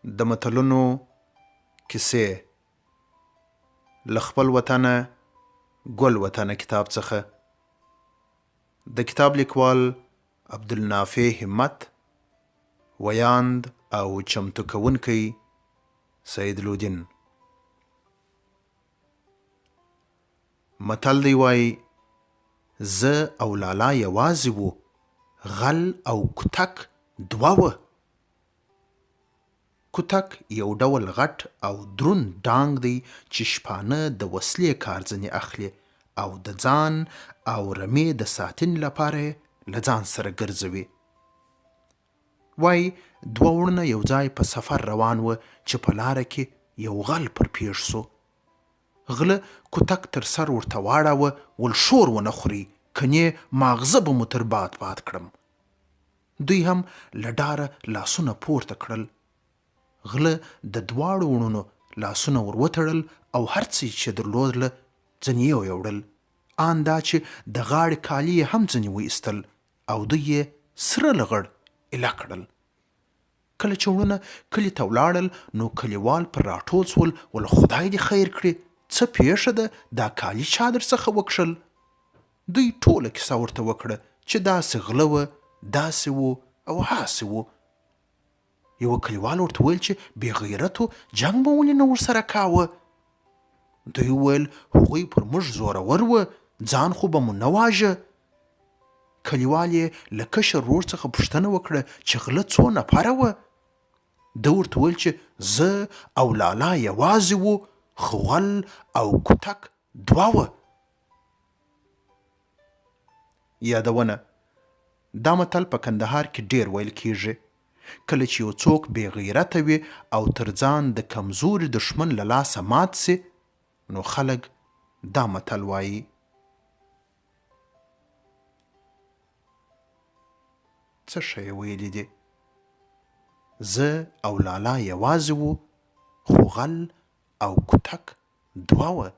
د متلونو کیسې له خپل وطنه ګل وطنه کتاب څخه. د کتاب لیکوال عبدالنافع همت، ویاند او چمتو کوونکی سید لودین. متل دی وایي زه او لالا یوازې وو، غل او کتک دوه وه. کتک یو ډول غټ او دروند ډانګ دی چې شپانه د وسلې کار ځنې اخلي او د ځان او رمې د ساتنې لپاره یې له ځان سره ګرځوي. وایي دوه وروڼه یو ځای په سفر روان وه چې په لاره کې یو غل پر پیښ سو. غله کتک تر سر ورته واړاوه، ول شور ونه خوري کنې ماغزه به مو تر باد باد کړم. دوی هم له ډاره لاسونه پورته کړل. غله د دواړو وروڼو لاسونه ور وتړل او هر څه چې درلودله ځنې یې ویوړل. ان دا چې د غاړې کالي یې هم ځنې وایستل او دوی یې سره لغړ ایله کړل. کله چې وروڼه کلي ته ولاړل نو کلیوال پر راټول سول، ول خدای دې خیر کړي، څه پیښه ده، دا کالي چا در څخه وکښل؟ دوی ټوله کیسه ورته وکړه چې داسې غله وه، داسې وو او هاسې وو. یوه کلیوال ورته ویل چې بې غیرتو جنګ به ولې نه ورسره کاوه؟ دوی وویل هغوی پر موږ زورور وه، ځان خو به مو نه واژه. کلیوال یې له کشر ورور څخه پوښتنه وکړه چې غله څو نفره وه؟ ده ورته ویل چې زه او لالا یوازې وو، خو غل او کتک دوه وه. یادونه: دا متل په کندهار کې ډیر ویل کیږي. کله چې یو څوک بې غیرته وي او تر ځان د کمزوري دښمن له لاسه مات سي، نو خلک دا متل وایي. څه ښه یې ویلي دي. زه او لالا یوازې وو، خو غل او کتک دوه وه.